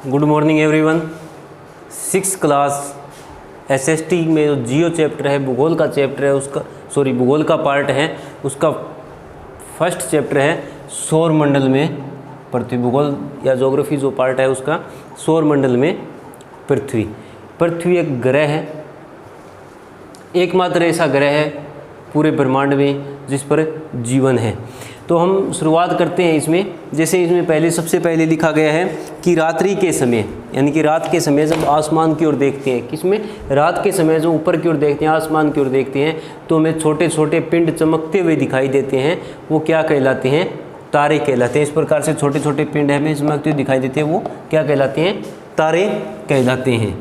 Good morning everyone. 6th class SST में जो जियो chapter है, भूगोल का चैप्टर है, भूगोल का पार्ट है, उसका फर्स्ट चैप्टर है सौर मंडल में पृथ्वी। भूगोल या ज्योग्राफी जो पार्ट है उसका सौर मंडल में पृथ्वी। पृथ्वी एक ग्रह है, एकमात्र ऐसा ग्रह है पूरे ब्रह्मांड में जिस पर जीवन है। तो हम शुरुआत करते हैं इसमें। जैसे इसमें सबसे पहले लिखा गया है कि रात्रि के समय, यानी कि रात के समय जब आसमान की ओर देखते हैं, किसमें, रात के समय जो ऊपर की ओर देखते हैं, आसमान की ओर देखते हैं, तो हमें छोटे छोटे पिंड चमकते हुए दिखाई देते हैं। वो क्या कहलाते हैं? तारे कहलाते हैं। इस प्रकार से छोटे छोटे पिंड हमें चमकते हुए दिखाई देते हैं, वो क्या कहलाते हैं? तारे कहलाते हैं।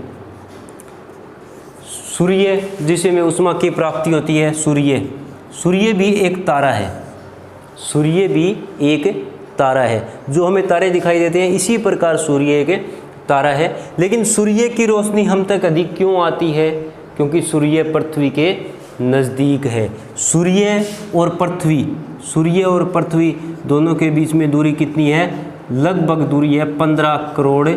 सूर्य, जिसे में ऊष्मा की प्राप्ति होती है, सूर्य भी एक तारा है। सूर्य भी एक तारा है। जो हमें तारे दिखाई देते हैं, इसी प्रकार सूर्य एक तारा है। लेकिन सूर्य की रोशनी हम तक अधिक क्यों आती है? क्योंकि सूर्य पृथ्वी के नज़दीक है। सूर्य और पृथ्वी दोनों के बीच में दूरी कितनी है? लगभग दूरी है 15 करोड़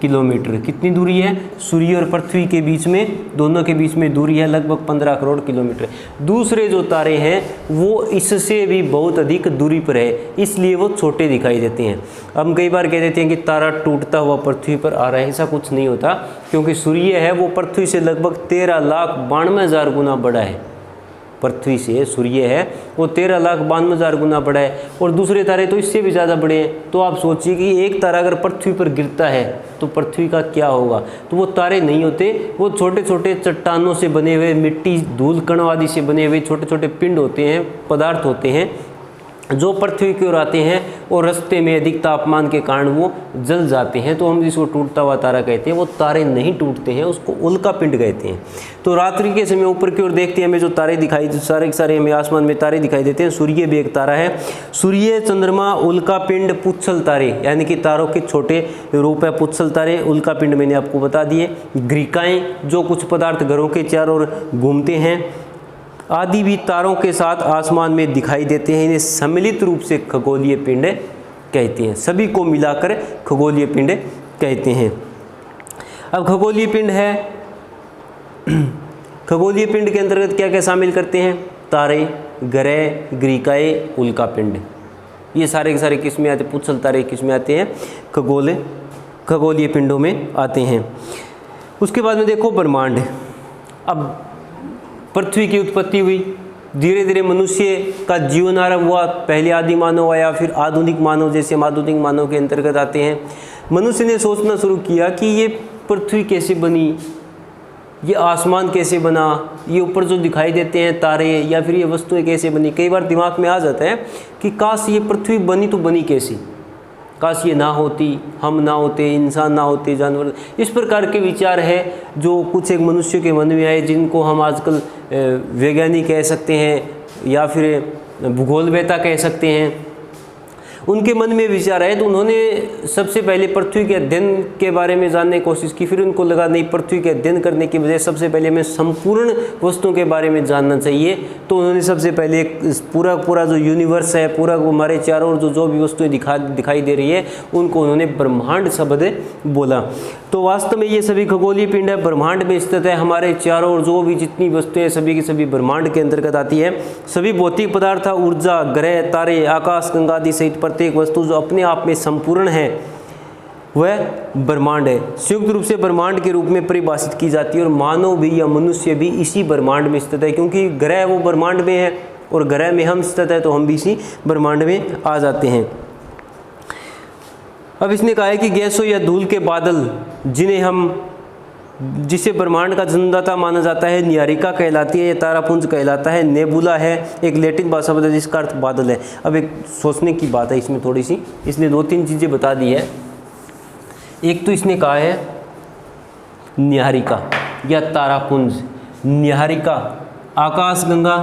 किलोमीटर। कितनी दूरी है? सूर्य और पृथ्वी के बीच में, दोनों के बीच में दूरी है लगभग 15 करोड़ किलोमीटर। दूसरे जो तारे हैं वो इससे भी बहुत अधिक दूरी पर है, इसलिए वो छोटे दिखाई देते हैं। हम कई बार कह देते हैं कि तारा टूटता हुआ पृथ्वी पर आ रहा है, ऐसा कुछ नहीं होता, क्योंकि सूर्य है वो पृथ्वी से लगभग 13,92,000 गुना बड़ा है। पृथ्वी से सूर्य है वो 13,92,000 गुना बड़ा है, और दूसरे तारे तो इससे भी ज़्यादा बड़े हैं। तो आप सोचिए कि एक तारा अगर पृथ्वी पर गिरता है तो पृथ्वी का क्या होगा? तो वो तारे नहीं होते, वो छोटे छोटे चट्टानों से बने हुए, मिट्टी, धूल कण आदि से बने हुए छोटे छोटे पिंड होते हैं, पदार्थ होते हैं, जो पृथ्वी की ओर आते हैं और रास्ते में अधिक तापमान के कारण वो जल जाते हैं। तो हम जिसको टूटता हुआ तारा कहते हैं, वो तारे नहीं टूटते हैं, उसको उल्का पिंड कहते हैं। तो रात्रि के समय ऊपर की ओर देखते हैं, हमें जो तारे दिखाई, सारे के सारे हमें आसमान में तारे दिखाई देते हैं। सूर्य भी एक तारा है। सूर्य, चंद्रमा, उल्का पिंड, पुच्छल तारे, यानी कि तारों के छोटे रूप है पुच्छल तारे। उल्का पिंड मैंने आपको बता दिए। ग्रीकाएँ, जो कुछ पदार्थ घरों के चारों ओर घूमते हैं, आदि भी तारों के साथ आसमान में दिखाई देते हैं। इन्हें सम्मिलित रूप से खगोलीय पिंड कहते हैं। सभी को मिलाकर खगोलीय पिंड कहते हैं। अब खगोलीय पिंड है, खगोलीय पिंड के अंतर्गत क्या क्या शामिल करते हैं? तारे, ग्रह, ग्रीकाएँ, उल्का पिंड, ये सारे के सारे किस में आते हैं? पुच्छल तारे किस में आते हैं? खगोलीय पिंडों में आते हैं। उसके बाद में देखो ब्रह्मांड। अब पृथ्वी की उत्पत्ति हुई, धीरे धीरे मनुष्य का जीवन आरंभ हुआ। पहले आदि मानव आया, फिर आधुनिक मानव, जैसे हम आधुनिक मानव के अंतर्गत आते हैं। मनुष्य ने सोचना शुरू किया कि ये पृथ्वी कैसे बनी, ये आसमान कैसे बना, ये ऊपर जो दिखाई देते हैं तारे या फिर ये वस्तुएं कैसे बनी। कई बार दिमाग में आ जाता है कि काश ये पृथ्वी बनी तो बनी कैसी, काश ये ना होती, हम ना होते, इंसान ना होते, जानवर। इस प्रकार के विचार है जो कुछ एक मनुष्य के मन में आए, जिनको हम आजकल वैज्ञानिक कह सकते हैं या फिर भूगोलवेता कह सकते हैं। उनके मन में विचार आए तो उन्होंने सबसे पहले पृथ्वी के अध्ययन के बारे में जानने की कोशिश की। फिर उनको लगा नहीं, पृथ्वी के अध्ययन करने की बजाय सबसे पहले हमें संपूर्ण वस्तुओं के बारे में जानना चाहिए। तो उन्होंने सबसे पहले पूरा जो यूनिवर्स है, पूरा हमारे चारों ओर जो भी वस्तुएं दिखाई दे रही है, उनको उन्होंने ब्रह्मांड शब्द बोला। तो वास्तव में ये सभी खगोलीय पिंड है, ब्रह्मांड में स्थित है। हमारे चारों ओर जो भी जितनी वस्तुएं, सभी की सभी ब्रह्मांड के अंतर्गत आती है। सभी भौतिक पदार्थ, ऊर्जा, ग्रह, तारे, आकाश गंगा आदि सहित प्रत्येक वस्तु जो अपने आप में संपूर्ण है, वह ब्रह्मांड है। संयुक्त रूप से ब्रह्मांड के रूप में परिभाषित की जाती है। और मानव भी या मनुष्य भी इसी ब्रह्मांड में स्थित है, क्योंकि ग्रह वो ब्रह्मांड में है और ग्रह में हम स्थित है, तो हम भी इसी ब्रह्मांड में आ जाते हैं। अब इसने कहा है कि गैसों या धूल के बादल, जिसे ब्रह्मांड का जन्मदाता माना जाता है, न्यारिका कहलाती है, या तारापुंज कहलाता है। नेबुला है एक लैटिन भाषा शब्द है जिसका अर्थ बादल है। अब एक सोचने की बात है इसमें थोड़ी सी, इसने 2-3 चीज़ें बता दी है। एक तो इसने कहा है न्यारिका या तारापुंज। न्यारिका, आकाशगंगा,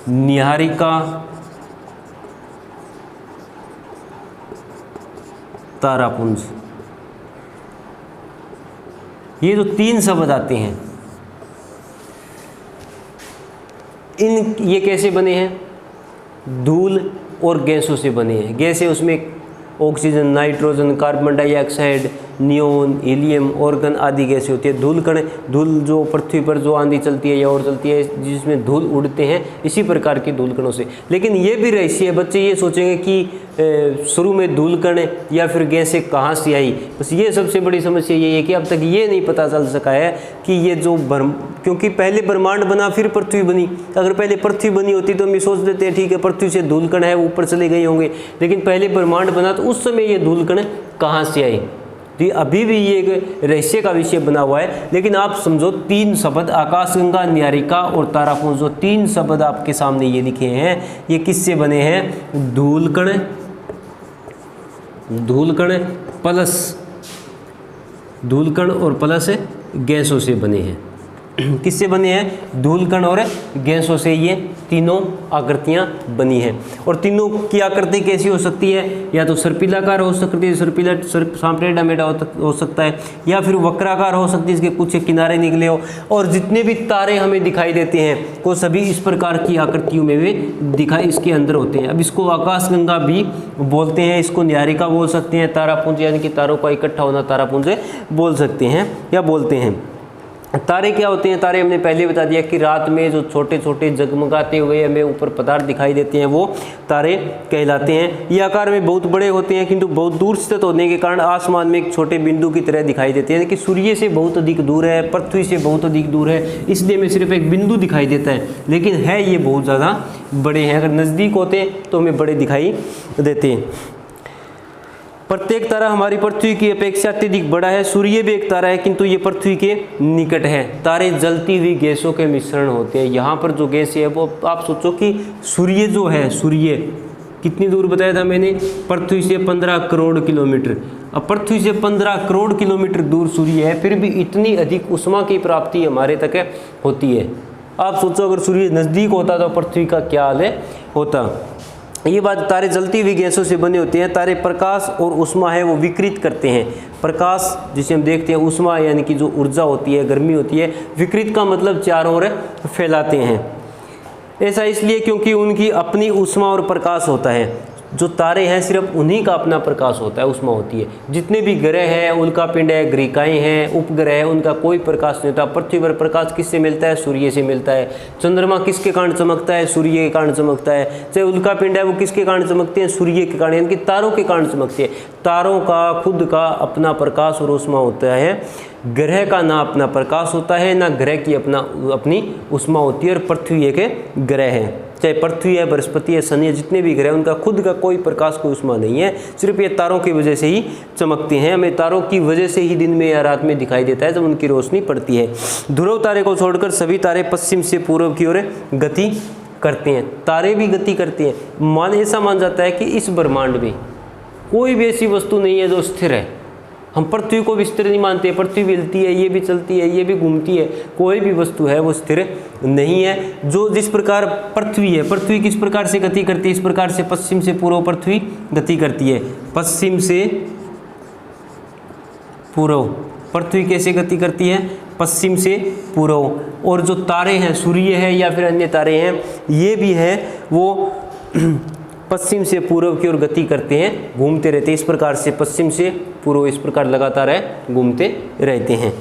न्यारिका, तारापुंज, ये जो 3 शब्द आते हैं, ये कैसे बने हैं? धूल और गैसों से बने हैं। गैसें उसमें oxygen, nitrogen, carbon dioxide, neon, helium, organ आदि गैसें होती है। धूल कण, धूल जो पृथ्वी पर जो आंधी चलती है या और चलती है जिसमें धूल उड़ते हैं, इसी प्रकार के धूल कणों से। लेकिन ये भी रहस्य है, बच्चे ये सोचेंगे कि शुरू में धूल कण या फिर गैसें कहाँ से आई। बस ये सबसे बड़ी समस्या ये है कि अब तक ये नहीं पता चल सका है कि ये जो क्योंकि पहले ब्रह्मांड बना फिर पृथ्वी बनी। अगर पहले पृथ्वी बनी होती तो हम ये सोच देते हैं ठीक है पृथ्वी से धूल कण है ऊपर चले गए होंगे, लेकिन पहले ब्रह्मांड बना तो उस समय ये धूल कण कहाँ से आई। तो अभी भी ये एक रहस्य का विषय बना हुआ है। लेकिन आप समझो 3 शब्द आकाशगंगा, न्यारिका और तारापुंज, जो 3 शब्द आपके सामने ये लिखे हैं, ये किससे बने हैं? धूल कण और प्लस गैसों से बने हैं। किससे बने हैं? धूल कण और गैसों से ये तीनों आकृतियां बनी हैं। और तीनों की आकृति कैसी हो सकती है? या तो सर्पिलाकार हो सकती है, सर्पिला सांप्रेडामेडा हो सकता है, या फिर वक्राकार हो सकती है, इसके कुछ किनारे निकले हो। और जितने भी तारे हमें दिखाई देते हैं वो सभी इस प्रकार की आकृतियों में भी दिखाई इसके अंदर होते हैं। अब इसको आकाशगंगा भी बोलते हैं, इसको न्यारिका बोल सकते हैं, तारापुंज यानी कि तारों का इकट्ठा होना तारापुंज बोल सकते हैं या बोलते हैं। तारे क्या होते हैं? तारे हमने पहले बता दिया कि रात में जो छोटे छोटे जगमगाते हुए हमें ऊपर पदार्थ दिखाई देते हैं वो तारे कहलाते हैं। ये आकार में बहुत बड़े होते हैं किंतु बहुत दूर स्थित होने के कारण आसमान में एक छोटे बिंदु की तरह दिखाई देते हैं, यानी कि सूर्य से बहुत अधिक दूर है, पृथ्वी से बहुत अधिक दूर है, इसलिए हमें सिर्फ एक बिंदु दिखाई देता है, लेकिन है ये बहुत ज़्यादा बड़े हैं। अगर नज़दीक होते तो हमें बड़े दिखाई देते हैं। प्रत्येक तारा हमारी पृथ्वी की अपेक्षा अत्यधिक बड़ा है। सूर्य भी एक तारा है किंतु ये पृथ्वी के निकट है। तारे जलती हुई गैसों के मिश्रण होते हैं। यहाँ पर जो गैस है वो आप सोचो कि सूर्य जो है, सूर्य कितनी दूर बताया था मैंने? पृथ्वी से 15 करोड़ किलोमीटर। अब पृथ्वी से 15 करोड़ किलोमीटर दूर सूर्य है, फिर भी इतनी अधिक ऊष्मा की प्राप्ति हमारे तक होती है। आप सोचो अगर सूर्य नज़दीक होता तो पृथ्वी का क्या हाल होता। ये बात, तारे जलती हुई गैसों से बने होते हैं। तारे प्रकाश और ऊष्मा है वो विकृत करते हैं। प्रकाश जिसे हम देखते हैं, ऊष्मा यानी कि जो ऊर्जा होती है, गर्मी होती है, विकृत का मतलब चारों ओर फैलाते हैं। ऐसा इसलिए क्योंकि उनकी अपनी ऊष्मा और प्रकाश होता है। जो तारे हैं सिर्फ उन्हीं का अपना प्रकाश होता है, ऊष्मा होती है। जितने भी ग्रह हैं, उल्कापिंड है, ग्रीकाएँ हैं, उपग्रह है, उनका कोई प्रकाश नहीं होता। पृथ्वी पर प्रकाश किससे मिलता है? सूर्य से मिलता है। चंद्रमा किसके कारण चमकता है? सूर्य के कारण चमकता है। चाहे उल्कापिंड है वो किसके कारण चमकते हैं? सूर्य के कारण, यानी कि तारों के कारण चमकते हैं। तारों का खुद का अपना प्रकाश और ऊष्मा होता है। ग्रह का ना अपना प्रकाश होता है ना ग्रह की अपनी ऊष्मा होती है। और पृथ्वी एक ग्रह है, चाहे पृथ्वी है, बृहस्पति है, शनि है, जितने भी ग्रह उनका खुद का कोई प्रकाश, कोई ऊष्मा नहीं है। सिर्फ ये तारों की वजह से ही चमकते हैं। हमें तारों की वजह से ही दिन में या रात में दिखाई देता है जब उनकी रोशनी पड़ती है। ध्रुव तारे को छोड़कर सभी तारे पश्चिम से पूर्व की ओर गति करते हैं। तारे भी गति करते हैं। ऐसा मान जाता है कि इस ब्रह्मांड में कोई भी ऐसी वस्तु नहीं है जो स्थिर है। हम पृथ्वी को भी स्थिर नहीं मानते। पृथ्वी भी हिलती है, ये भी चलती है, ये भी घूमती है। कोई भी वस्तु है वो स्थिर नहीं है। जो जिस प्रकार पृथ्वी है, पृथ्वी किस प्रकार से गति करती है? इस प्रकार से पश्चिम से पूर्व पृथ्वी गति करती है। पश्चिम से पूर्व पृथ्वी कैसे गति करती है? पश्चिम से पूर्व। और जो तारे हैं, सूर्य है या फिर अन्य तारे हैं, ये भी है वो पश्चिम से पूर्व की ओर गति करते हैं, घूमते रहते हैं। इस प्रकार से पश्चिम से पूर्व इस प्रकार लगातार घूमते रहते हैं।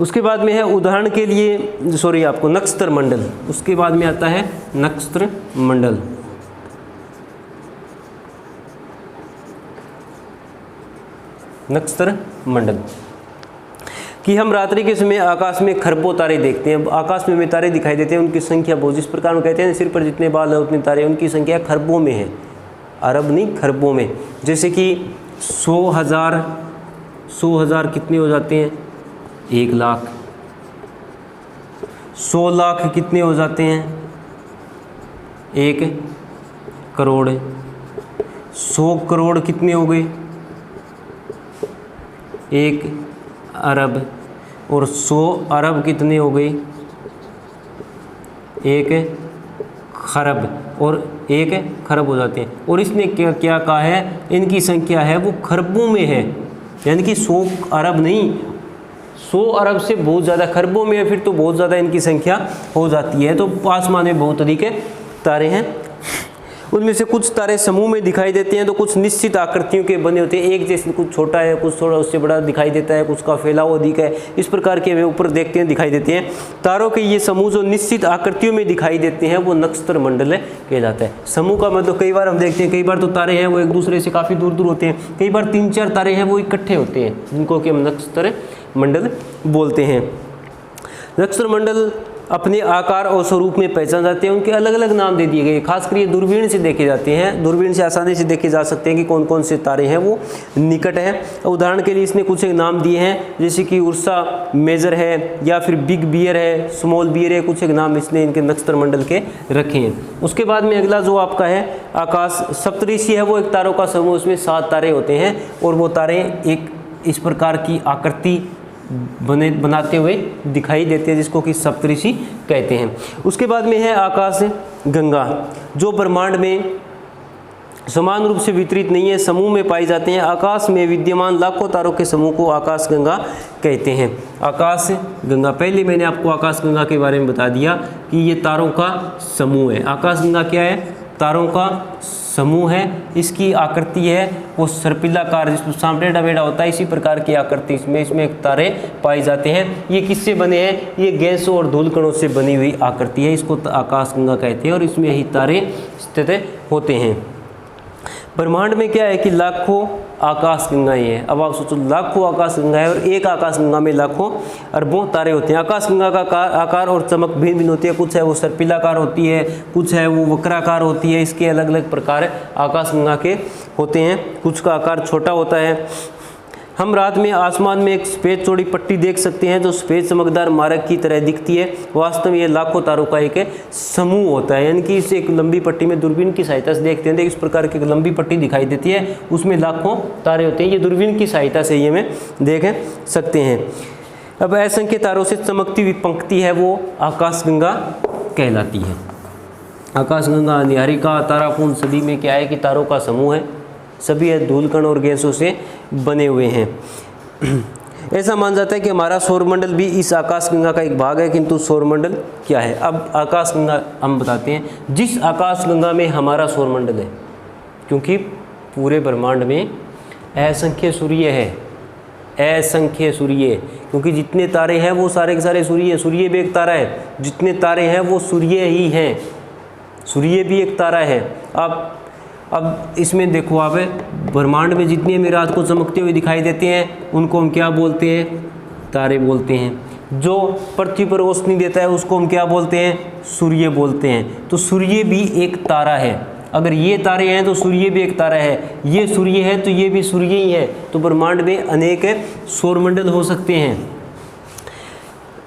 उसके बाद में है उदाहरण के लिए आपको नक्षत्र मंडल। उसके बाद में आता है नक्षत्र मंडल। नक्षत्र मंडल कि हम रात्रि के समय आकाश में खरबों तारे देखते हैं। आकाश में हमें तारे दिखाई देते हैं, उनकी संख्या बहुत, जिस प्रकार हम कहते हैं सिर पर जितने बाल है उतने तारे, उनकी संख्या खरबों में है, अरब नहीं खरबों में। जैसे कि 100,000 कितने हो जाते हैं? 1 लाख। 100 लाख कितने हो जाते हैं? 1 करोड़। 100 करोड़ कितने हो गए? 1 अरब। और 100 अरब कितने हो गई? 1 खरब। और 1 खरब हो जाते हैं। और इसने क्या कहा है? इनकी संख्या है वो खरबों में है, यानी कि 100 अरब नहीं, 100 अरब से बहुत ज़्यादा खरबों में है, फिर तो बहुत ज़्यादा इनकी संख्या हो जाती है। तो आसमान में बहुत अधिक तारे हैं। उनमें से कुछ तारे समूह में दिखाई देते हैं तो कुछ निश्चित आकृतियों के बने होते हैं, एक जैसे, कुछ छोटा है, कुछ थोड़ा उससे बड़ा दिखाई देता है, कुछ का फैलाव अधिक है, इस प्रकार के हमें ऊपर देखते हैं दिखाई देते हैं। तारों के ये समूह जो निश्चित आकृतियों में दिखाई देते हैं वो नक्षत्र मंडल कहलाता है। समूह का मतलब कई बार हम देखते हैं, कई बार तो तारे हैं वो एक दूसरे से काफ़ी दूर दूर होते हैं, कई बार 3-4 तारे हैं वो इकट्ठे होते हैं, जिनको कि हम नक्षत्र मंडल बोलते हैं। नक्षत्र मंडल अपने आकार और स्वरूप में पहचान जाते हैं, उनके अलग अलग नाम दे दिए गए, खासकर ये दूरबीन से देखे जाते हैं, दूरबीन से आसानी से देखे जा सकते हैं कि कौन कौन से तारे हैं वो निकट हैं। उदाहरण के लिए इसने कुछ एक नाम दिए हैं, जैसे कि उर्सा मेजर है या फिर बिग बियर है, स्मॉल बियर है, कुछ एक नाम इसने इनके नक्षत्र मंडल के रखे हैं। उसके बाद में अगला जो आपका है आकाश सप्तऋषि है, वो एक तारों का समूह, उसमें 7 तारे होते हैं और वो तारे एक इस प्रकार की आकृति बनाते हुए दिखाई देते हैं, जिसको कि सप्तऋषि कहते हैं। उसके बाद में है आकाश गंगा, जो ब्रह्मांड में समान रूप से वितरित नहीं है, समूह में पाए जाते हैं। आकाश में विद्यमान लाखों तारों के समूह को आकाश गंगा कहते हैं। आकाश गंगा, पहले मैंने आपको आकाश गंगा के बारे में बता दिया कि ये तारों का समूह है। आकाश गंगा क्या है? तारों का समूह है। इसकी आकृति है वो सर्पिलाकार, जिसमें सांप टेढ़ा मेढ़ा होता है, इसी प्रकार की आकृति इसमें एक तारे पाए जाते हैं। ये किससे बने हैं? ये गैसों और धूल कणों से बनी हुई आकृति है, इसको आकाश गंगा कहते हैं और इसमें ही तारे स्थित होते हैं। ब्रह्मांड में क्या है कि लाखों आकाश गंगाएं हैं। अब आप सोचो, लाखों आकाश गंगाएं और एक आकाश गंगा में लाखों अरबों तारे होते हैं। आकाश गंगा का आकार और चमक भिन्न भिन्न होती है, कुछ है वो सर्पिलाकार होती है, कुछ है वो वक्राकार होती है। इसके अलग अलग प्रकार आकाश गंगा के होते हैं, कुछ का आकार छोटा होता है। हम रात में आसमान में एक सफ़ेद चौड़ी पट्टी देख सकते हैं जो सफ़ेद चमकदार मार्ग की तरह दिखती है। वास्तव में ये लाखों तारों का एक समूह होता है, यानी कि इसे एक लंबी पट्टी में दूरबीन की सहायता से देखते हैं, इस प्रकार की एक लंबी पट्टी दिखाई देती है, उसमें लाखों तारे होते हैं। ये दूरबीन की सहायता से ये हमें देख सकते हैं। अब असंख्य तारों से चमकती हुई पंक्ति है वो आकाश गंगा कहलाती है। आकाश गंगा, निहारिका, तारापुंज सभी में क्या है कि तारों का समूह है, सभी है धूलकण और गैसों से बने हुए हैं। ऐसा माना जाता है कि हमारा सौरमंडल भी इस आकाश गंगा का एक भाग है, किंतु सौरमंडल क्या है? अब आकाश गंगा हम बताते हैं। जिस आकाश गंगा में हमारा सौरमंडल है, क्योंकि पूरे ब्रह्मांड में असंख्य सूर्य है, असंख्य सूर्य, क्योंकि जितने तारे हैं वो सारे के सारे सूर्य, सूर्य भी एक तारा है, जितने तारे हैं वो सूर्य ही हैं, सूर्य भी एक तारा है। अब इसमें देखो आप, ब्रह्मांड में जितनी हमें रात को चमकते हुए दिखाई देते हैं उनको हम क्या बोलते हैं? तारे बोलते हैं। जो पृथ्वी पर रोशनी देता है उसको हम क्या बोलते हैं? सूर्य बोलते हैं। तो सूर्य भी एक तारा है। अगर ये तारे हैं तो सूर्य भी एक तारा है, ये सूर्य है तो ये भी सूर्य ही है। तो ब्रह्मांड में अनेक सौरमंडल हो सकते हैं।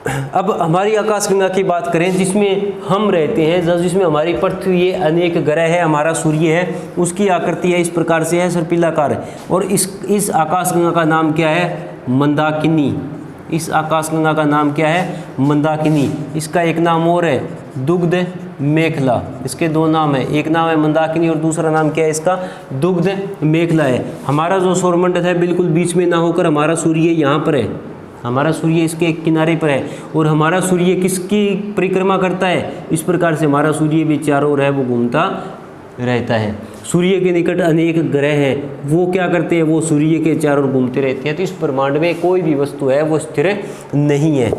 अब हमारी आकाशगंगा की बात करें जिसमें हम रहते हैं, जिसमें हमारी पृथ्वी है, अनेक ग्रह है, हमारा सूर्य है, उसकी आकृति है इस प्रकार से है, सर्पिलाकार है। और इस आकाशगंगा का नाम क्या है? मंदाकिनी। इस आकाशगंगा का नाम क्या है? मंदाकिनी। इसका एक नाम और है दुग्ध मेखला। इसके दो नाम है, एक नाम है मंदाकिनी और दूसरा नाम क्या है इसका? दुग्ध मेखला है। हमारा जो सौरमंडल है बिल्कुल बीच में ना होकर हमारा सूर्य यहाँ पर है, हमारा सूर्य इसके एक किनारे पर है। और हमारा सूर्य किसकी परिक्रमा करता है? इस प्रकार से हमारा सूर्य भी चारों ओर है वो घूमता रहता है। सूर्य के निकट अनेक ग्रह हैं, वो क्या करते हैं? वो सूर्य के चारों ओर घूमते रहते हैं। तो इस ब्रह्मांड में कोई भी वस्तु है वो स्थिर नहीं है।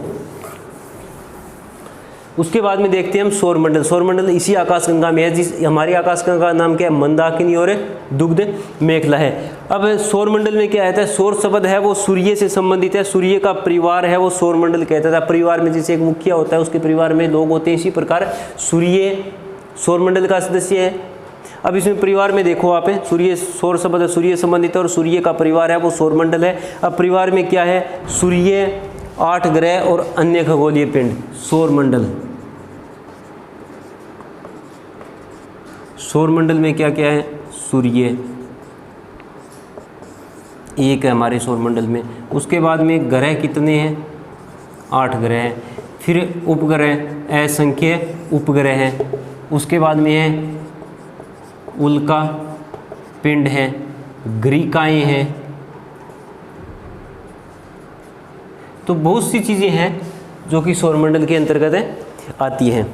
उसके बाद में देखते हैं हम सौरमंडल। सौरमंडल इसी आकाशगंगा में है, जिस हमारी आकाशगंगा का नाम क्या है? मंदाकिनी और दुग्ध मेखला है। अब सौरमंडल में क्या आता है? सौर शब्द है वो सूर्य से संबंधित है, सूर्य का परिवार है वो सौरमंडल कहता था। परिवार में जैसे एक मुखिया होता है उसके परिवार में लोग होते हैं, इसी प्रकार सूर्य सौरमंडल का सदस्य है। अब इसमें परिवार में देखो आप, सूर्य सौर शब्द है, सूर्य संबंधित है और सूर्य का परिवार है वो सौरमंडल है। अब परिवार में क्या है? सूर्य, 8 ग्रह और अन्य खगोलीय पिंड, सौरमंडल। सौरमंडल में क्या क्या है? सूर्य एक है हमारे सौरमंडल में। उसके बाद में ग्रह कितने हैं? 8 ग्रह हैं। फिर उपग्रह, असंख्य उपग्रह हैं। उसके बाद में है उल्का पिंड है, ग्रीकाएँ हैं। तो बहुत सी चीज़ें हैं जो कि सौरमंडल के अंतर्गत आती हैं।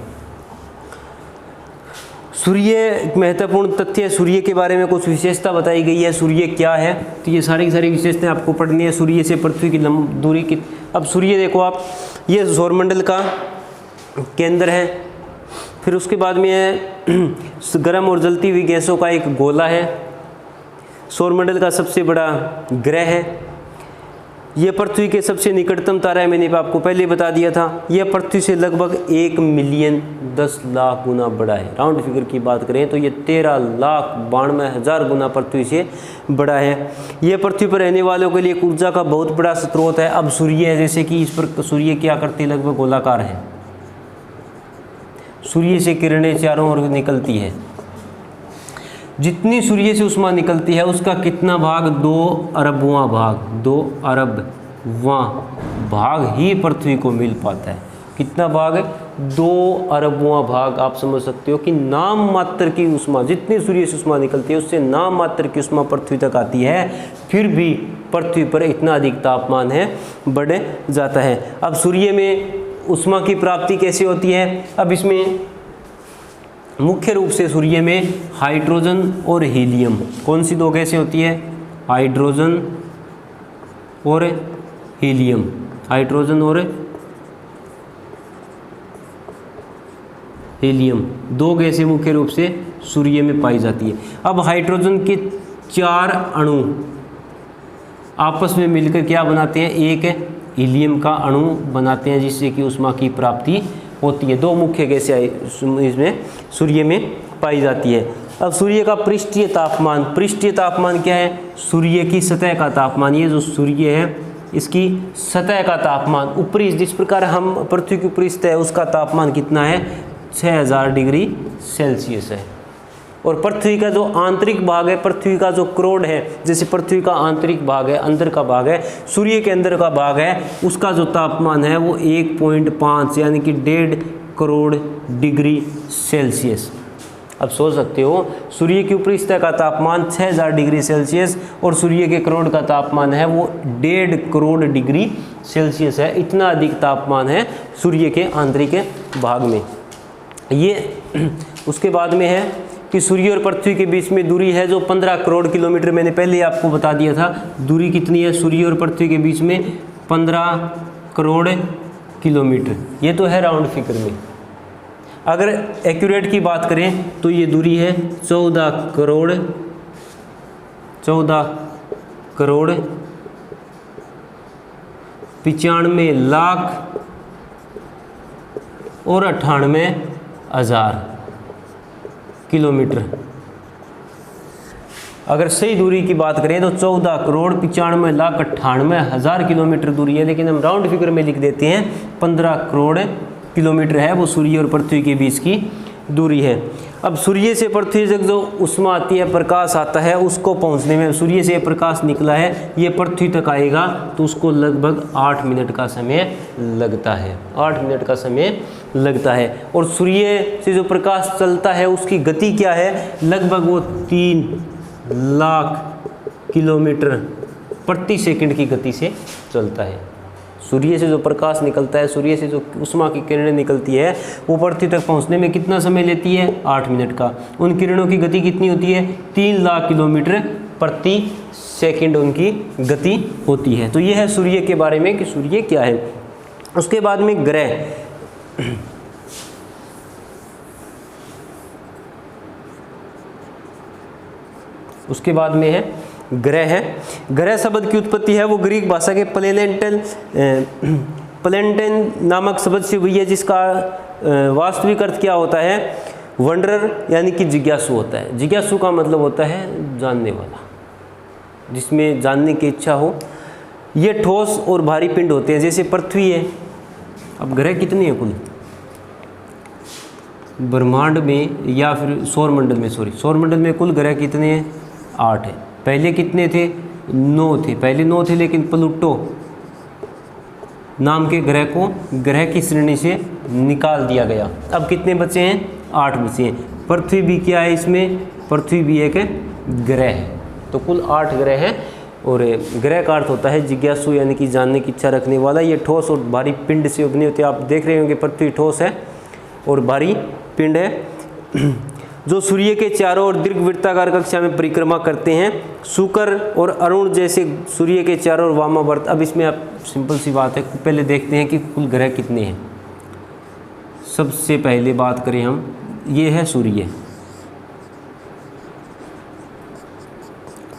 सूर्य महत्वपूर्ण तथ्य, सूर्य के बारे में कुछ विशेषता बताई गई है, सूर्य क्या है, तो ये सारी की सारी विशेषताएं आपको पढ़नी है। सूर्य से पृथ्वी की दूरी की, अब सूर्य देखो आप, ये सौरमंडल का केंद्र है, फिर उसके बाद में है गर्म और जलती हुई गैसों का एक गोला है, सौरमंडल का सबसे बड़ा ग्रह है, ये पृथ्वी के सबसे निकटतम तारा है, मैंने आपको पहले बता दिया था, यह पृथ्वी से लगभग 1,010,00,000 गुना बड़ा है। राउंड फिगर की बात करें तो ये 13,92,000 गुना पृथ्वी से बड़ा है। यह पृथ्वी पर रहने वालों के लिए ऊर्जा का बहुत बड़ा स्रोत है। अब सूर्य है, जैसे कि इस पर सूर्य क्या करती है, लगभग गोलाकार है, सूर्य से किरणें चारों ओर निकलती है, जितनी सूर्य से उष्मा निकलती है उसका कितना भाग, 2 अरबवां भाग, 2 अरबवां भाग ही पृथ्वी को मिल पाता है। कितना भाग है, 2 अरबवां भाग। आप समझ सकते हो कि नाम मात्र की उष्मा, जितनी सूर्य से उष्मा निकलती है उससे नाम मात्र की उष्मा पृथ्वी तक आती है, फिर भी पृथ्वी पर इतना अधिक तापमान है बढ़ जाता है। अब सूर्य में उष्मा की प्राप्ति कैसे होती है, अब इसमें मुख्य रूप से सूर्य में हाइड्रोजन और हीलियम, कौन सी दो गैसें होती है, हाइड्रोजन और हीलियम, हाइड्रोजन और हीलियम, दो गैसें मुख्य रूप से सूर्य में पाई जाती है। अब हाइड्रोजन के 4 अणु आपस में मिलकर क्या बनाते हैं, एक हीलियम का अणु बनाते हैं, जिससे कि उष्मा की प्राप्ति होती है। दो मुख्य गैसें इसमें सूर्य में पाई जाती है। अब सूर्य का पृष्ठीय तापमान, पृष्ठीय तापमान क्या है, सूर्य की सतह का तापमान, ये जो सूर्य है इसकी सतह का तापमान, ऊपरी जिस प्रकार हम पृथ्वी की ऊपरी सतह है उसका तापमान कितना है, 6000 डिग्री सेल्सियस है। और पृथ्वी का जो आंतरिक भाग है, पृथ्वी का जो करोड़ है, जैसे पृथ्वी का आंतरिक भाग है, अंदर का भाग है, सूर्य के अंदर का भाग है, उसका जो तापमान है वो 1.5 यानी कि 1.5 करोड़ डिग्री सेल्सियस। अब सोच सकते हो, सूर्य की ऊपरी सतह का तापमान 6000 डिग्री सेल्सियस और सूर्य के करोड़ का तापमान है वो 1.5 करोड़ डिग्री सेल्सियस है। इतना अधिक तापमान है सूर्य के आंतरिक भाग में। ये उसके बाद में है कि सूर्य और पृथ्वी के बीच में दूरी है जो 15 करोड़ किलोमीटर, मैंने पहले आपको बता दिया था दूरी कितनी है सूर्य और पृथ्वी के बीच में, 15 करोड़ किलोमीटर। ये तो है राउंड फिगर में। अगर एक्यूरेट की बात करें तो ये दूरी है 14 करोड़ 95 लाख और 98,000 किलोमीटर। अगर सही दूरी की बात करें तो 14 करोड़ 95 लाख 98,000 किलोमीटर दूरी है, लेकिन हम राउंड फिगर में लिख देते हैं 15 करोड़ किलोमीटर है वो सूर्य और पृथ्वी के बीच की दूरी है। अब सूर्य से पृथ्वी तक जो उष्मा आती है, प्रकाश आता है, उसको पहुंचने में, सूर्य से प्रकाश निकला है ये पृथ्वी तक आएगा तो उसको लगभग 8 मिनट का समय लगता है, 8 मिनट का समय लगता है। और सूर्य से जो प्रकाश चलता है उसकी गति क्या है, लगभग वो 3 लाख किलोमीटर प्रति सेकंड की गति से चलता है। सूर्य से जो प्रकाश निकलता है, सूर्य से जो उष्मा की किरणें निकलती है वो पृथ्वी तक पहुंचने में कितना समय लेती है, 8 मिनट का। उन किरणों की गति कितनी होती है, 3 लाख किलोमीटर प्रति सेकंड उनकी गति होती है। तो ये है सूर्य के बारे में कि सूर्य क्या है। उसके बाद में ग्रह, उसके बाद में है ग्रह है। ग्रह शब्द की उत्पत्ति है वो ग्रीक भाषा के प्लेनेटन नामक शब्द से हुई है, जिसका वास्तविक अर्थ क्या होता है, वंडरर यानी कि जिज्ञासु होता है। जिज्ञासु का मतलब होता है जानने वाला, जिसमें जानने की इच्छा हो। ये ठोस और भारी पिंड होते हैं, जैसे पृथ्वी है। अब ग्रह कितने हैं कुल ब्रह्मांड में या फिर सौरमंडल में, सौरमंडल में कुल ग्रह कितने हैं, 8 है। पहले कितने थे, 9 थे, पहले 9 थे, लेकिन प्लूटो नाम के ग्रह को ग्रह की श्रेणी से निकाल दिया गया। अब कितने बचे हैं, 8 बचे हैं। पृथ्वी भी क्या है इसमें, पृथ्वी भी एक ग्रह है। तो कुल 8 ग्रह हैं। और ग्रह का अर्थ होता है जिज्ञासु यानी कि जानने की इच्छा रखने वाला। ये ठोस और भारी पिंड से बने होते हैं। आप देख रहे होंगे पृथ्वी ठोस है और भारी पिंड है। जो सूर्य के चारों ओर दीर्घवृत्ताकार कक्षा में परिक्रमा करते हैं। शुक्र और अरुण जैसे सूर्य के चारों ओर वामावर्त। अब इसमें आप सिंपल सी बात है, पहले देखते हैं कि कुल ग्रह कितने हैं। सबसे पहले बात करें हम, ये है सूर्य।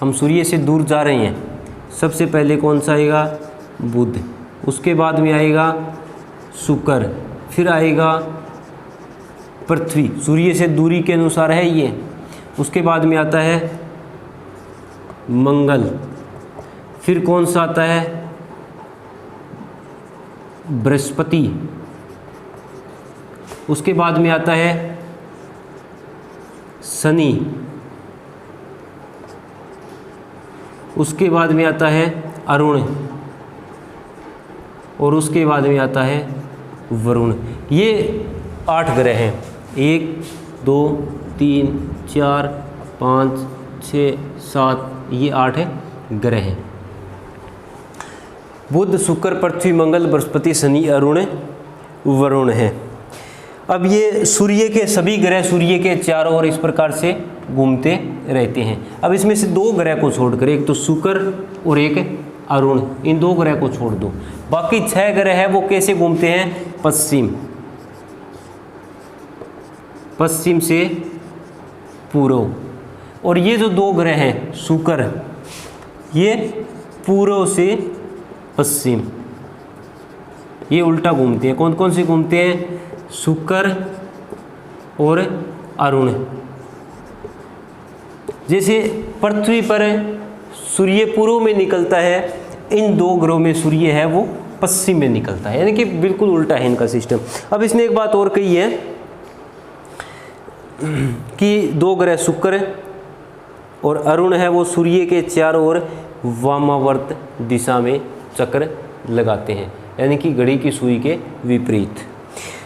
हम सूर्य से दूर जा रहे हैं। सबसे पहले कौन सा आएगा? बुध। उसके बाद में आएगा शुक्र, फिर आएगा पृथ्वी, सूर्य से दूरी के अनुसार है ये। उसके बाद में आता है मंगल, फिर कौन सा आता है? बृहस्पति। उसके बाद में आता है शनि। उसके बाद में आता है अरुण, और उसके बाद में आता है वरुण। ये 8 ग्रह हैं। 1 2 3 4 5 6 7, ये 8 ग्रह हैं। बुध, शुक्र, पृथ्वी, मंगल, बृहस्पति, शनि, अरुण, वरुण है। अब ये सूर्य के सभी ग्रह सूर्य के चारों ओर इस प्रकार से घूमते रहते हैं। अब इसमें से 2 ग्रह को छोड़कर, एक तो शुक्र और एक अरुण, इन 2 ग्रह को छोड़ दो, बाकी 6 ग्रह है वो कैसे घूमते हैं? पश्चिम से पूर्व। और ये जो 2 ग्रह हैं शुक्र, ये पूर्व से पश्चिम, ये उल्टा घूमते हैं। कौन कौन से घूमते हैं? शुक्र और अरुण। जैसे पृथ्वी पर सूर्य पूर्व में निकलता है, इन 2 ग्रहों में सूर्य है वो पश्चिम में निकलता है, यानी कि बिल्कुल उल्टा है इनका सिस्टम। अब इसने एक बात और कही है कि 2 ग्रह शुक्र और अरुण है वो सूर्य के चारों ओर वामावर्त दिशा में चक्र लगाते हैं, यानी कि घड़ी की सुई के विपरीत।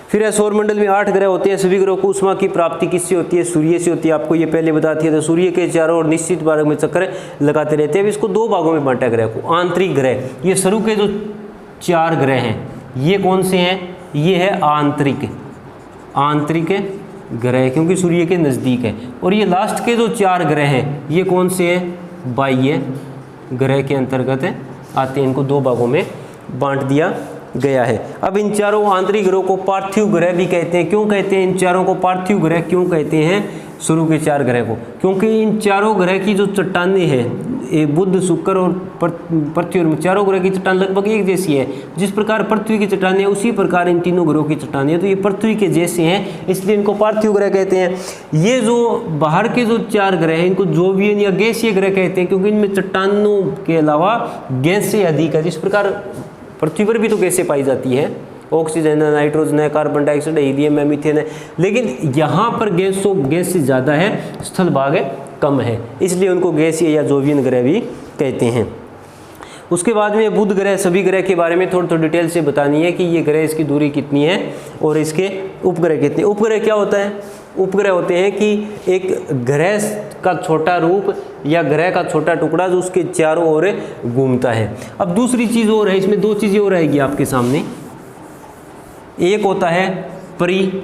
फिर है सौरमंडल में 8 ग्रह होते हैं। सभी ग्रहों को ऊष्मा की प्राप्ति किससे होती है? सूर्य से होती है। आपको ये पहले बता दिया था। सूर्य के चारों ओर निश्चित भाग में चक्कर लगाते रहते हैं। अब इसको 2 भागों में बांटा ग्रह को। आंतरिक ग्रह, ये शुरू के जो 4 ग्रह हैं ये कौन से हैं? ये है आंतरिक ग्रह, क्योंकि सूर्य के नज़दीक है। और ये लास्ट के जो 4 ग्रह हैं ये कौन से हैं? बाह्य ग्रह के अंतर्गत आते हैं। इनको 2 भागों में बांट दिया गया है। अब इन चारों आंतरिक ग्रहों को पार्थिव ग्रह भी कहते हैं। क्यों कहते हैं इन चारों को पार्थिव ग्रह? क्यों कहते हैं शुरू के 4 ग्रह को? क्योंकि इन चारों ग्रह की जो चट्टानें हैं, बुध, शुक्र और पृथ्वी, और चारों ग्रह की चट्टान लगभग एक जैसी है। जिस प्रकार पृथ्वी की चट्टानें है उसी प्रकार इन तीनों ग्रहों की चट्टानें हैं, तो ये पृथ्वी के जैसे हैं, इसलिए इनको पार्थिव ग्रह कहते हैं। ये जो बाहर के जो 4 ग्रह हैं इनको जोवियन या गैसीय ग्रह कहते हैं, क्योंकि इनमें चट्टानों के अलावा गैसें अधिक है। जिस प्रकार पृथ्वी पर भी तो गैसें पाई जाती है, ऑक्सीजन है, नाइट्रोजन है, कार्बन डाइऑक्साइड है, हीलियम है, मीथेन है, लेकिन यहाँ पर गैस से ज़्यादा है, स्थल भाग कम है, इसलिए उनको गैसीय या जोवियन ग्रह भी कहते हैं। उसके बाद में बुध ग्रह, सभी ग्रह के बारे में थोड़ी डिटेल से बतानी है कि ये ग्रह, इसकी दूरी कितनी है और इसके उपग्रह कितने। उपग्रह क्या होता है? उपग्रह होते हैं कि एक ग्रह का छोटा रूप या ग्रह का छोटा टुकड़ा जो उसके चारों ओर घूमता है। अब दूसरी चीज़ और है, इसमें 2 चीज़ें और आएगी आपके सामने। एक होता है परिक्रमण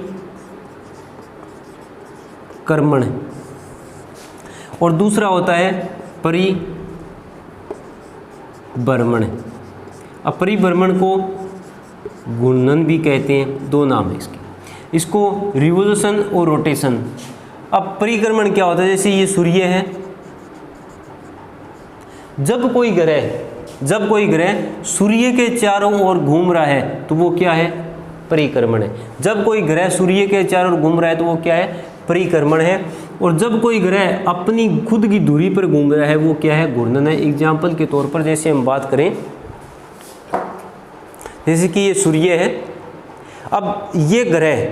और दूसरा होता है परिभ्रमण। अब परिभ्रमण को घूर्णन भी कहते हैं, 2 नाम है इसके। इसको रिवोल्यूशन और रोटेशन। अब परिक्रमण क्या होता है? जैसे ये सूर्य है, जब कोई ग्रह सूर्य के चारों ओर घूम रहा है तो वो क्या है? परिक्रमण है। जब कोई ग्रह सूर्य के चारों ओर घूम रहा है तो वो क्या है? परिक्रमण है। और जब कोई ग्रह अपनी खुद की दूरी पर घूम रहा है वो क्या है? घूर्णन है। एग्जाम्पल के तौर पर जैसे हम बात करें, जैसे कि ये सूर्य है, अब ये ग्रह,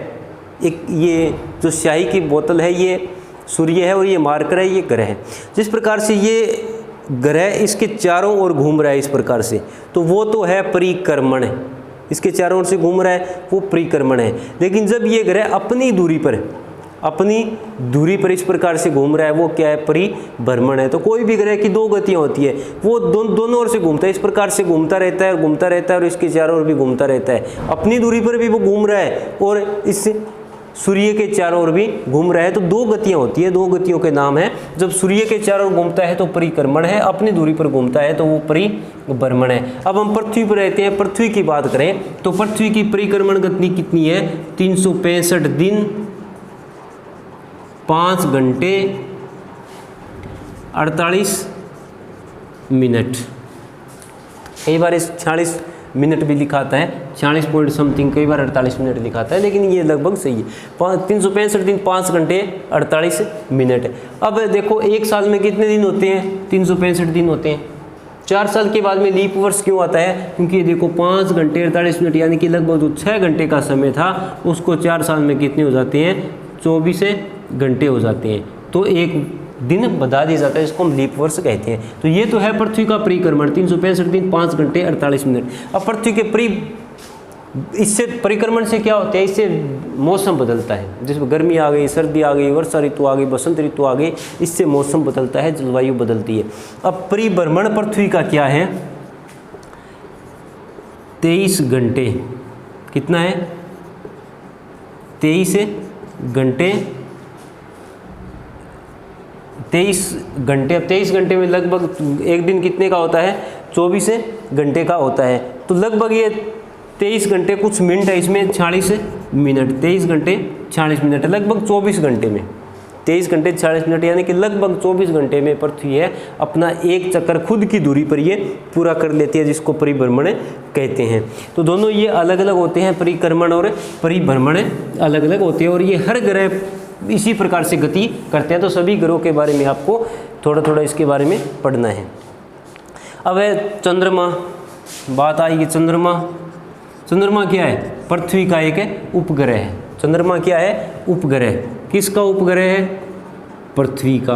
एक ये जो स्याही की बोतल है ये सूर्य है और ये मार्कर है, ये ग्रह है। जिस प्रकार से ये ग्रह इसके चारों ओर घूम रहा है इस प्रकार से, तो वो तो है परिक्रमण, इसके चारों ओर से घूम रहा है, वो परिक्रमण है। लेकिन जब ये ग्रह अपनी दूरी पर इस प्रकार से घूम रहा है वो क्या है? परिभ्रमण है। तो कोई भी ग्रह की 2 गतियाँ होती है, वो दोनों ओर से घूमता है, इस प्रकार से घूमता रहता है और इसके चारों ओर भी घूमता रहता है। अपनी दूरी पर भी वो घूम रहा है और इस सूर्य के चारों ओर भी घूम रहा है। तो दो गतियां होती है, दो गतियों के नाम है। जब सूर्य के चारों ओर घूमता है तो परिक्रमण है, अपनी दूरी पर घूमता है तो वो परिभ्रमण है। अब हम पृथ्वी पर रहते हैं, पृथ्वी की बात करें तो पृथ्वी की परिक्रमण गति कितनी है? 365 दिन 5 घंटे 48 मिनट। कई बार इस 46 मिनट भी लिखाता है, 46 पॉइंट समथिंग, कई बार 48 मिनट लिखाता है, लेकिन ये लगभग सही है। 365 दिन 5 घंटे 48 मिनट। अब देखो एक साल में कितने दिन होते हैं? 365 दिन होते हैं। 4 साल के बाद में लीप वर्ष क्यों आता है? क्योंकि ये देखो 5 घंटे 48 मिनट यानी कि लगभग जो 6 घंटे का समय था उसको 4 साल में कितने हो जाते हैं? 24 घंटे हो जाते हैं। तो एक दिन बढ़ा दिया जाता है, इसको हम लीप वर्ष कहते हैं। तो ये तो है पृथ्वी का परिक्रमण, 365 दिन 5 घंटे 48 मिनट। अब पृथ्वी के इससे परिक्रमण से क्या होता है? इससे मौसम बदलता है, जिसमें गर्मी आ गई, सर्दी आ गई, वर्षा ऋतु आ गई, बसंत ऋतु आ गई, इससे मौसम बदलता है, जलवायु बदलती है। अब परिभ्रमण पृथ्वी का क्या है? 23 घंटे। कितना है? 23 घंटे। 23 घंटे। अब 23 घंटे में लगभग एक दिन कितने का होता है? 24 घंटे का होता है। तो लगभग ये 23 घंटे कुछ मिनट है, इसमें 46 मिनट। 23 घंटे 46 मिनट, लगभग 24 घंटे में 23 घंटे 46 मिनट यानी कि लगभग 24 घंटे में पृथ्वी है अपना एक चक्कर खुद की दूरी पर ये पूरा कर लेती है, जिसको परिभ्रमण कहते हैं। तो दोनों ये अलग अलग होते हैं, परिक्रमण और परिभ्रमण अलग अलग होते हैं। और ये हर ग्रह इसी प्रकार से गति करते हैं। तो सभी ग्रहों के बारे में आपको थोड़ा थोड़ा इसके बारे में पढ़ना है। अब है चंद्रमा, बात आएगी चंद्रमा। चंद्रमा क्या है? पृथ्वी का एक उपग्रह है। चंद्रमा क्या है? उपग्रह। किसका उपग्रह है? पृथ्वी का।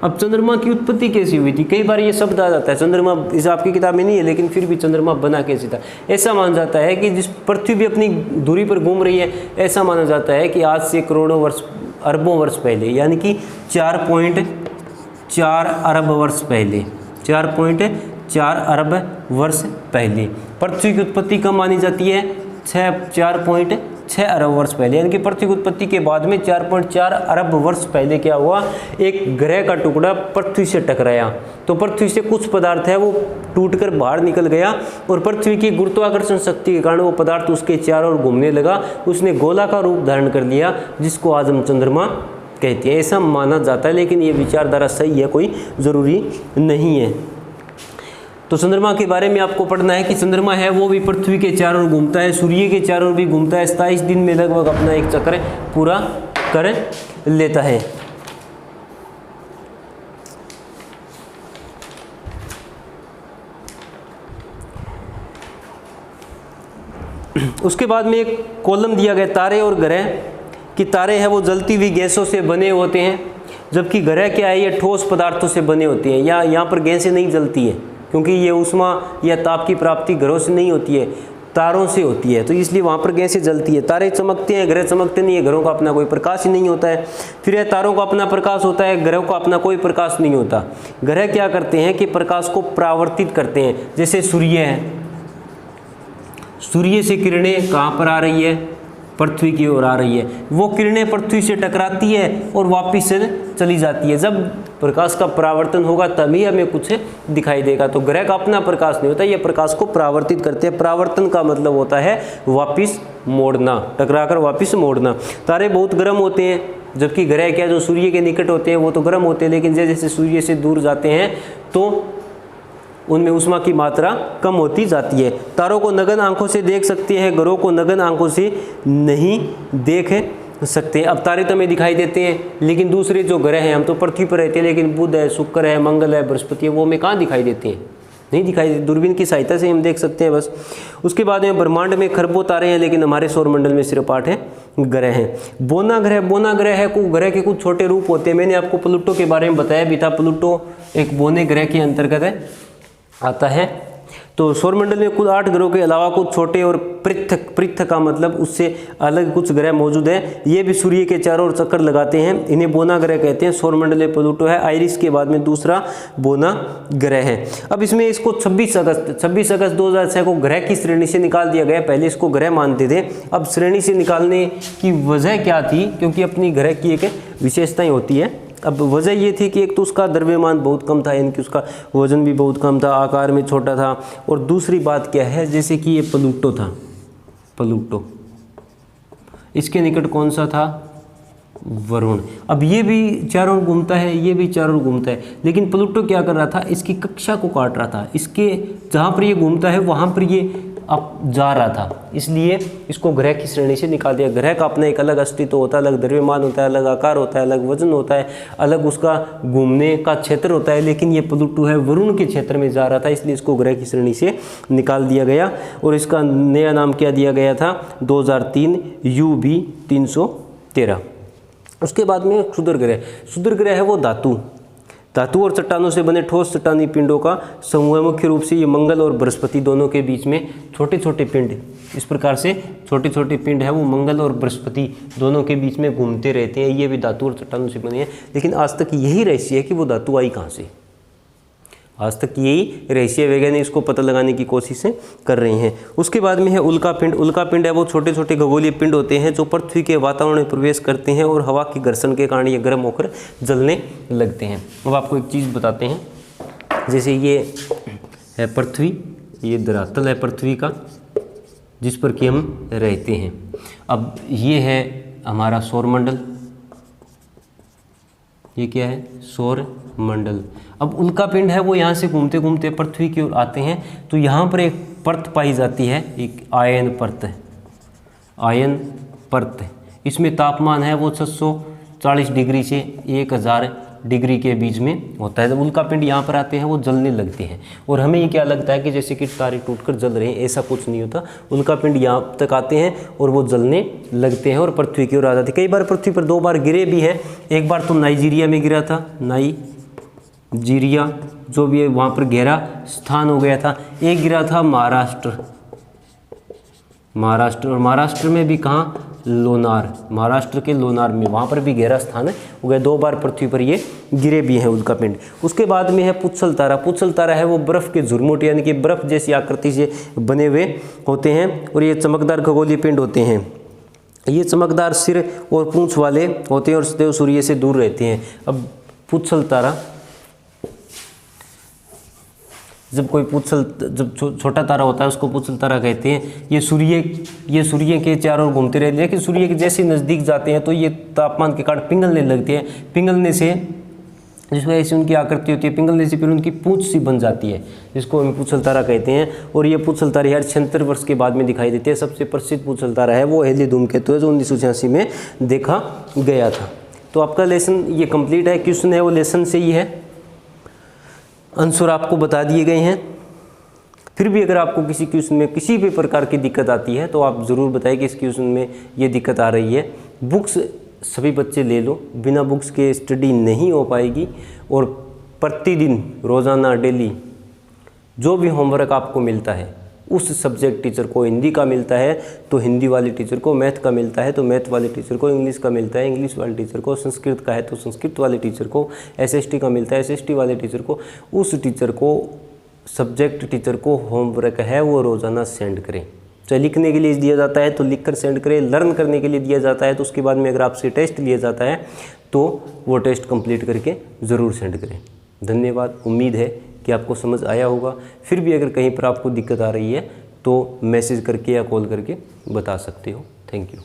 अब चंद्रमा की उत्पत्ति कैसी हुई थी? कई बार ये शब्द आ जाता है, चंद्रमा इस आपकी किताब में नहीं है, लेकिन फिर भी चंद्रमा बना कैसे था? ऐसा माना जाता है कि जिस पृथ्वी भी अपनी दूरी पर घूम रही है, ऐसा माना जाता है कि आज से करोड़ों वर्ष, अरबों वर्ष पहले, यानी कि 4.4 अरब वर्ष पहले, 4.4 अरब वर्ष पहले पृथ्वी की उत्पत्ति कब मानी जाती है? 4.6 अरब वर्ष पहले। यानी कि पृथ्वी की उत्पत्ति के बाद में 4.4 अरब वर्ष पहले क्या हुआ? एक ग्रह का टुकड़ा पृथ्वी से टकराया। तो पृथ्वी से कुछ पदार्थ है वो टूटकर बाहर निकल गया और पृथ्वी की गुरुत्वाकर्षण शक्ति के कारण वो पदार्थ उसके चारों ओर घूमने लगा, उसने गोलाकार रूप धारण कर लिया, जिसको आज हम चंद्रमा कहते हैं। ऐसा माना जाता है, लेकिन ये विचारधारा सही है, कोई ज़रूरी नहीं है। तो चंद्रमा के बारे में आपको पढ़ना है कि चंद्रमा है वो भी पृथ्वी के चारों ओर घूमता है, सूर्य के चारों ओर भी घूमता है, 27 दिन में लगभग अपना एक चक्कर पूरा कर लेता है। उसके बाद में एक कॉलम दिया गया तारे और ग्रह कि तारे हैं वो जलती हुई गैसों से बने होते हैं, जबकि ग्रह क्या है? ये ठोस पदार्थों से बने होते हैं। या यहाँ पर गैसें नहीं जलती है, क्योंकि ये ऊष्मा या ताप की प्राप्ति ग्रहों से नहीं होती है, तारों से होती है, तो इसलिए वहाँ पर गैसें जलती है। तारे चमकते हैं, ग्रह चमकते नहीं है, ग्रहों का अपना कोई प्रकाश ही नहीं होता है। फिर यह तारों का अपना प्रकाश होता है, ग्रहों का अपना कोई प्रकाश नहीं होता। ग्रह क्या करते हैं कि प्रकाश को परावर्तित करते हैं। जैसे सूर्य है, सूर्य से किरणें कहाँ पर आ रही है? पृथ्वी की ओर आ रही है। वो किरणें पृथ्वी से टकराती है और वापस से चली जाती है। जब प्रकाश का परावर्तन होगा तभी हमें कुछ दिखाई देगा। तो ग्रह का अपना प्रकाश नहीं होता, ये प्रकाश को परावर्तित करते हैं। परावर्तन का मतलब होता है वापस मोड़ना, टकराकर वापस मोड़ना। तारे बहुत गर्म होते हैं, जबकि ग्रह क्या जो सूर्य के निकट होते हैं वो तो गर्म होते हैं, लेकिन जैसे जैसे सूर्य से दूर जाते हैं तो उनमें ऊष्मा की मात्रा कम होती जाती है। तारों को नग्न आंखों से देख सकते हैं, ग्रहों को नग्न आंखों से नहीं देख सकते। अब तारे तो हमें दिखाई देते हैं, लेकिन दूसरे जो ग्रह हैं, हम तो पृथ्वी पर रहते हैं, लेकिन बुध है, शुक्र है, मंगल है, बृहस्पति है, वो हमें कहाँ दिखाई देते हैं? नहीं दिखाई देते। दूरबीन की सहायता से हम देख सकते हैं बस। उसके बाद में ब्रह्मांड में खरबों तारे हैं, लेकिन हमारे सौरमंडल में सिर्फ 8 ग्रह हैं। बोना ग्रह है, ग्रह के कुछ छोटे रूप होते हैं। मैंने आपको प्लूटो के बारे में बताया भी था। प्लूटो एक बोने ग्रह के अंतर्गत आता है। तो सौरमंडल में कुल 8 ग्रहों के अलावा कुछ छोटे और पृथक का मतलब उससे अलग कुछ ग्रह मौजूद हैं। ये भी सूर्य के चारों ओर चक्कर लगाते हैं। इन्हें बोना ग्रह कहते हैं। सौरमंडल में प्लूटो है, आइरिस के बाद में दूसरा बोना ग्रह है। अब इसमें इसको 26 अगस्त 2006 को ग्रह की श्रेणी से निकाल दिया गया। पहले इसको ग्रह मानते थे, अब श्रेणी से निकालने की वजह क्या थी, क्योंकि अपनी ग्रह की एक विशेषताएं होती है। अब वजह ये थी कि एक तो उसका द्रव्यमान बहुत कम था, यानी कि उसका वजन भी बहुत कम था, आकार में छोटा था, और दूसरी बात क्या है, जैसे कि ये प्लूटो था, प्लूटो इसके निकट कौन सा था, वरुण। अब ये भी चारों ओर घूमता है, ये भी चारों ओर घूमता है, लेकिन प्लूटो क्या कर रहा था, इसकी कक्षा को काट रहा था। इसके जहाँ पर ये घूमता है वहाँ पर ये अब जा रहा था, इसलिए इसको ग्रह की श्रेणी से निकाल दिया। ग्रह का अपना एक अलग अस्तित्व होता है, अलग द्रव्यमान होता है, अलग आकार होता है, अलग वजन होता है, अलग उसका घूमने का क्षेत्र होता है, लेकिन ये प्लूटो है वरुण के क्षेत्र में जा रहा था, इसलिए इसको ग्रह की श्रेणी से निकाल दिया गया। और इसका नया नाम क्या दिया गया था, 2003 UB 313। उसके बाद में क्षुद्र ग्रह है वो धातु और चट्टानों से बने ठोस चट्टानी पिंडों का समूह है। मुख्य रूप से ये मंगल और बृहस्पति दोनों के बीच में छोटे छोटे पिंड, इस प्रकार से छोटे छोटे पिंड है वो मंगल और बृहस्पति दोनों के बीच में घूमते रहते हैं। ये भी धातु और चट्टानों से बने हैं, लेकिन आज तक यही रहस्य है कि वो धातु आई कहाँ से। आज तक यही रहस्य वैज्ञानिक इसको पता लगाने की कोशिशें कर रहे हैं। उसके बाद में है उल्का पिंड है वो छोटे छोटे खगोलीय पिंड होते हैं जो पृथ्वी के वातावरण में प्रवेश करते हैं और हवा के घर्षण के कारण ये गर्म होकर जलने लगते हैं। अब आपको एक चीज़ बताते हैं, जैसे ये है पृथ्वी, ये धरातल है पृथ्वी का जिस पर कि हम रहते हैं। अब ये है हमारा सौरमंडल, ये क्या है, सौर मंडल। अब उल्का पिंड है वो यहाँ से घूमते घूमते पृथ्वी की ओर आते हैं, तो यहाँ पर एक परत पाई जाती है, एक आयन परत। इसमें तापमान है वो 640 डिग्री से 1000 डिग्री के बीच में होता है। जब उल्का पिंड यहाँ पर आते हैं वो जलने लगते हैं, और हमें ये क्या लगता है कि जैसे कि तारे टूटकर जल रहे हैं, ऐसा कुछ नहीं होता। उल्का पिंड यहाँ तक आते हैं और वो जलने लगते हैं और पृथ्वी की ओर आ जाते हैं। कई बार पृथ्वी पर 2 बार गिरे भी हैं। एक बार तो नाइजीरिया में गिरा था, नाइजीरिया जो भी है वहाँ पर गहरा स्थान हो गया था। एक गिरा था महाराष्ट्र, और महाराष्ट्र में भी कहाँ, लोनार, महाराष्ट्र के लोनार में, वहाँ पर भी गहरा स्थान है हो गया। 2 बार पृथ्वी पर ये गिरे भी हैं उल्का पिंड। उसके बाद में है पुच्छल तारा है वो बर्फ़ के झुरमुट यानी कि बर्फ़ जैसी आकृति से बने हुए होते हैं, और ये चमकदार खगोलीय पिंड होते हैं। ये चमकदार सिर और पूंछ वाले होते हैं और सदैव सूर्य से दूर रहते हैं। अब पुच्छल तारा, जब छोटा तारा होता है उसको पुच्छल तारा कहते हैं। ये सूर्य के चारों ओर घूमते रहते हैं, लेकिन सूर्य के जैसे नज़दीक जाते हैं तो ये तापमान के कारण पिघलने लगते हैं। पिघलने से जिस वजह से उनकी आकृति होती है, पिघलने से फिर उनकी पूंछ सी बन जाती है, जिसको हम पुच्छल तारा कहते हैं। और ये पुच्छल तारे हर 76 वर्ष के बाद में दिखाई देते हैं। सबसे प्रसिद्ध पुच्छल तारा है वो हेली धूमकेतु है जो 1986 में देखा गया था। तो आपका लेसन ये कंप्लीट है। क्वेश्चन है वो लेसन से ही है, आंसर आपको बता दिए गए हैं। फिर भी अगर आपको किसी क्वेश्चन में किसी भी प्रकार की दिक्कत आती है तो आप ज़रूर बताएं कि इस क्वेश्चन में ये दिक्कत आ रही है। बुक्स सभी बच्चे ले लो, बिना बुक्स के स्टडी नहीं हो पाएगी। और प्रतिदिन रोज़ाना डेली जो भी होमवर्क आपको मिलता है उस सब्जेक्ट टीचर को हिंदी का मिलता है तो हिंदी वाले टीचर को, मैथ का मिलता है तो मैथ वाले टीचर को, इंग्लिश का मिलता है इंग्लिश वाले टीचर को, संस्कृत का है तो संस्कृत वाले टीचर को, एसएसटी का मिलता है एसएसटी वाले टीचर को, उस टीचर को, सब्जेक्ट टीचर को होमवर्क है वो रोज़ाना सेंड करें। चाहे लिखने के लिए दिया जाता है तो लिख कर सेंड करें, लर्न करने के लिए दिया जाता है तो उसके बाद में अगर आपसे टेस्ट लिया जाता है तो वो टेस्ट कंप्लीट करके ज़रूर सेंड करें। धन्यवाद। उम्मीद है कि आपको समझ आया होगा। फिर भी अगर कहीं पर आपको दिक्कत आ रही है तो मैसेज करके या कॉल करके बता सकते हो। Thank you.